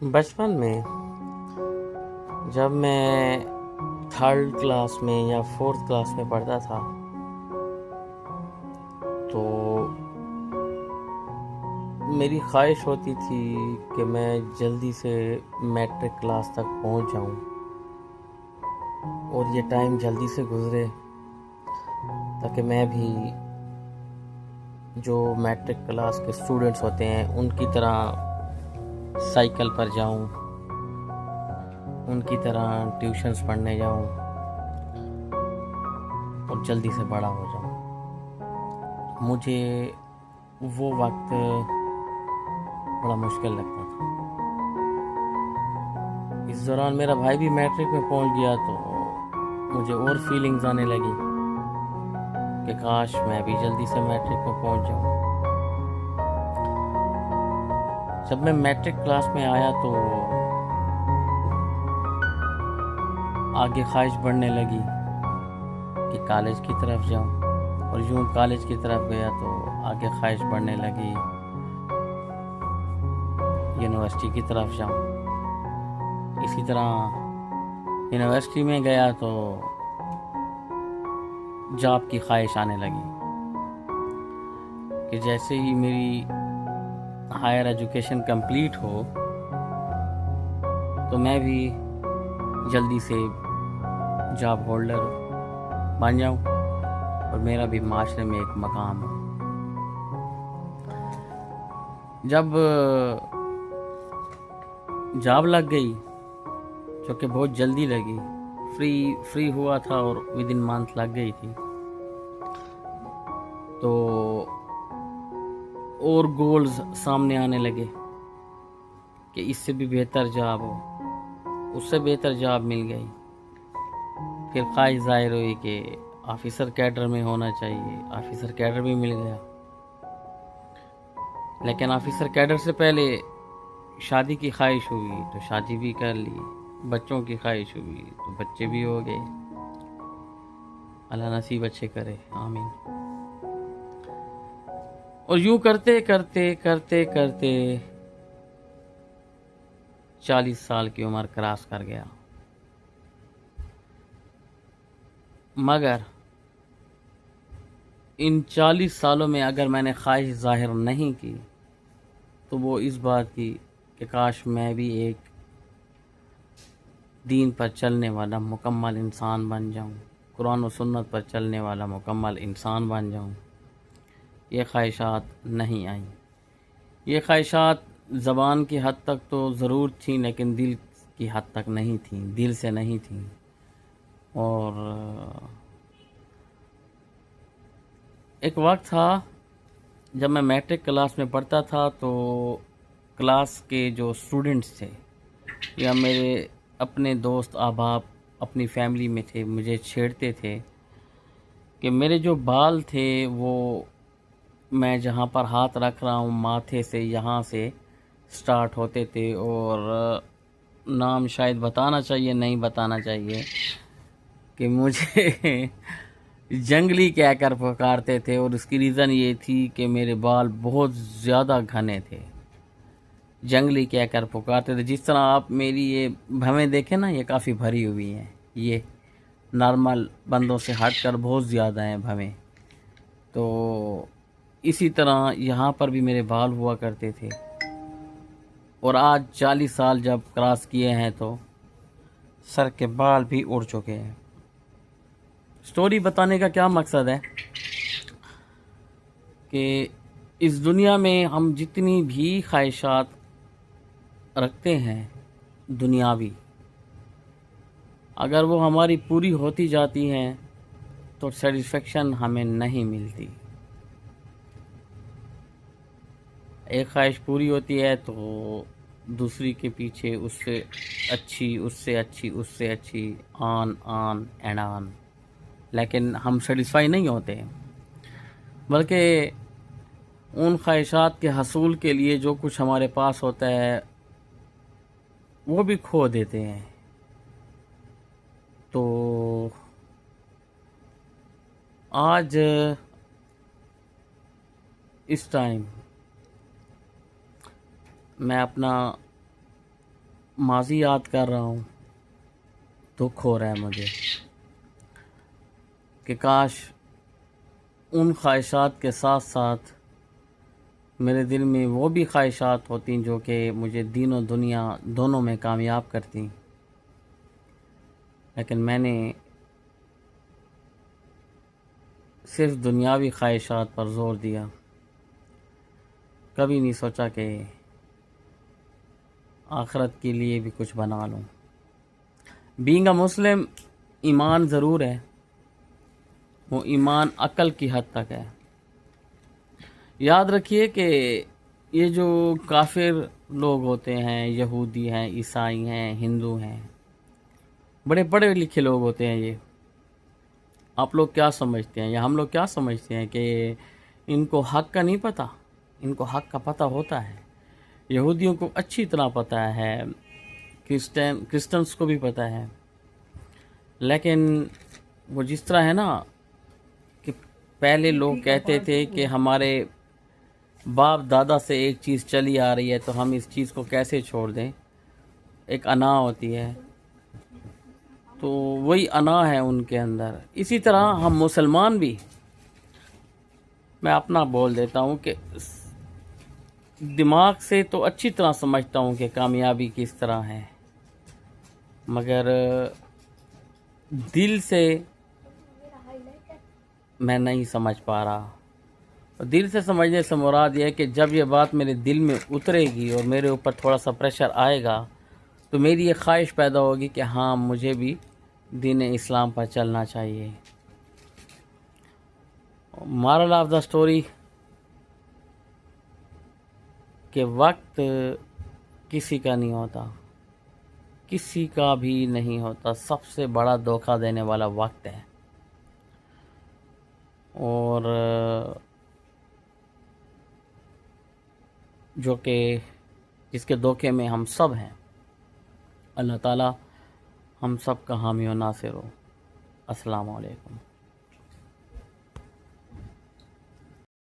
بچپن میں جب میں تھرڈ کلاس میں یا فورتھ کلاس میں پڑھتا تھا تو میری خواہش ہوتی تھی کہ میں جلدی سے میٹرک کلاس تک پہنچ جاؤں اور یہ ٹائم جلدی سے گزرے تاکہ میں بھی جو میٹرک کلاس کے اسٹوڈنٹس ہوتے ہیں ان کی طرح سائیکل پر جاؤں، ان کی طرح ٹیوشنز پڑھنے جاؤں اور جلدی سے بڑا ہو جاؤں۔ مجھے وہ وقت بڑا مشکل لگتا تھا۔ اس دوران میرا بھائی بھی میٹرک میں پہنچ گیا تو مجھے اور فیلنگز آنے لگی کہ کاش میں بھی جلدی سے میٹرک میں پہنچ جاؤں۔ جب میں میٹرک کلاس میں آیا تو آگے خواہش بڑھنے لگی کہ کالج کی طرف جاؤں، اور یوں کالج کی طرف گیا تو آگے خواہش بڑھنے لگی یونیورسٹی کی طرف جاؤں۔ اسی طرح یونیورسٹی میں گیا تو جاب کی خواہش آنے لگی کہ جیسے ہی میری ہائر ایجوکیشن کمپلیٹ ہو تو میں بھی جلدی سے جاب ہولڈر بن جاؤں اور میرا بھی معاشرے میں ایک مقام ہو۔ جب جاب لگ گئی، جو کہ بہت جلدی لگی، فری ہوا تھا اور ود ان منتھ لگ گئی تھی، تو اور گولز سامنے آنے لگے کہ اس سے بھی بہتر جاب ہو، اس سے بہتر جاب مل گئی۔ پھر خواہش ظاہر ہوئی کہ آفیسر کیڈر میں ہونا چاہیے، آفیسر کیڈر بھی مل گیا، لیکن آفیسر کیڈر سے پہلے شادی کی خواہش ہوئی تو شادی بھی کر لی، بچوں کی خواہش ہوئی تو بچے بھی ہو گئے۔ اللہ نصیب اچھے کرے، آمین۔ اور یوں کرتے کرتے کرتے کرتے 40 سال کی عمر کراس کر گیا، مگر ان 40 سالوں میں اگر میں نے خواہش ظاہر نہیں کی تو وہ اس بات کی کہ کاش میں بھی ایک دین پر چلنے والا مکمل انسان بن جاؤں، قرآن و سنت پر چلنے والا مکمل انسان بن جاؤں۔ یہ خواہشات نہیں آئیں۔ یہ خواہشات زبان کی حد تک تو ضرور تھیں لیکن دل کی حد تک نہیں تھیں، دل سے نہیں تھیں۔ اور ایک وقت تھا جب میں میٹرک کلاس میں پڑھتا تھا تو کلاس کے جو اسٹوڈنٹس تھے یا میرے اپنے دوست احباب اپنی فیملی میں تھے، مجھے چھیڑتے تھے کہ میرے جو بال تھے وہ میں جہاں پر ہاتھ رکھ رہا ہوں ماتھے سے یہاں سے سٹارٹ ہوتے تھے، اور نام شاید بتانا چاہیے نہیں بتانا چاہیے کہ مجھے جنگلی کہہ کر پکارتے تھے، اور اس کی ریزن یہ تھی کہ میرے بال بہت زیادہ گھنے تھے۔ جنگلی کہہ کر پکارتے تھے۔ جس طرح آپ میری یہ بھویں دیکھیں نا، یہ کافی بھری ہوئی ہیں، یہ نارمل بندوں سے ہٹ کر بہت زیادہ ہیں بھویں، تو اسی طرح یہاں پر بھی میرے بال ہوا کرتے تھے۔ اور آج 40 سال جب کراس کیے ہیں تو سر کے بال بھی اڑ چکے ہیں۔ سٹوری بتانے کا کیا مقصد ہے کہ اس دنیا میں ہم جتنی بھی خواہشات رکھتے ہیں دنیاوی، اگر وہ ہماری پوری ہوتی جاتی ہیں تو سیٹسفیکشن ہمیں نہیں ملتی۔ ایک خواہش پوری ہوتی ہے تو دوسری کے پیچھے اس سے اچھی، اس سے اچھی، اس سے اچھی، آن اینڈ آن، لیکن ہم سیٹسفائی نہیں ہوتے، بلکہ ان خواہشات کے حصول کے لیے جو کچھ ہمارے پاس ہوتا ہے وہ بھی کھو دیتے ہیں۔ تو آج اس ٹائم میں اپنا ماضی یاد کر رہا ہوں، دکھ ہو رہا ہے مجھے کہ کاش ان خواہشات کے ساتھ ساتھ میرے دل میں وہ بھی خواہشات ہوتی جو کہ مجھے دین و دنیا دونوں میں کامیاب کرتی، لیکن میں نے صرف دنیاوی خواہشات پر زور دیا، کبھی نہیں سوچا کہ آخرت کے لیے بھی کچھ بنا لوں۔ بینگ اے مسلم ایمان ضرور ہے، وہ ایمان عقل کی حد تک ہے۔ یاد رکھیے کہ یہ جو کافر لوگ ہوتے ہیں، یہودی ہیں، عیسائی ہیں، ہندو ہیں، بڑے پڑھے لکھے لوگ ہوتے ہیں، یہ آپ لوگ کیا سمجھتے ہیں یا ہم لوگ کیا سمجھتے ہیں کہ ان کو حق کا نہیں پتہ؟ ان کو حق کا پتہ ہوتا ہے۔ یہودیوں کو اچھی طرح پتہ ہے، کرسچنس کو بھی پتہ ہے، لیکن وہ جس طرح ہے نا کہ پہلے لوگ کہتے تھے کہ ہمارے باپ دادا سے ایک چیز چلی آ رہی ہے تو ہم اس چیز کو کیسے چھوڑ دیں، ایک انا ہوتی ہے، تو وہی انا ہے ان کے اندر۔ اسی طرح ہم مسلمان بھی، میں اپنا بول دیتا ہوں کہ دماغ سے تو اچھی طرح سمجھتا ہوں کہ کامیابی کس طرح ہے، مگر دل سے میں نہیں سمجھ پا رہا۔ دل سے سمجھنے سے مراد یہ ہے کہ جب یہ بات میرے دل میں اترے گی اور میرے اوپر تھوڑا سا پریشر آئے گا تو میری یہ خواہش پیدا ہوگی کہ ہاں مجھے بھی دین اسلام پر چلنا چاہیے۔ مورل آف دا سٹوری کہ وقت کسی کا نہیں ہوتا، کسی کا بھی نہیں ہوتا، سب سے بڑا دھوکہ دینے والا وقت ہے، اور جو کہ جس کے دھوکے میں ہم سب ہیں۔ اللہ تعالی ہم سب کا حامی و ناصر ہو۔ السلام علیکم۔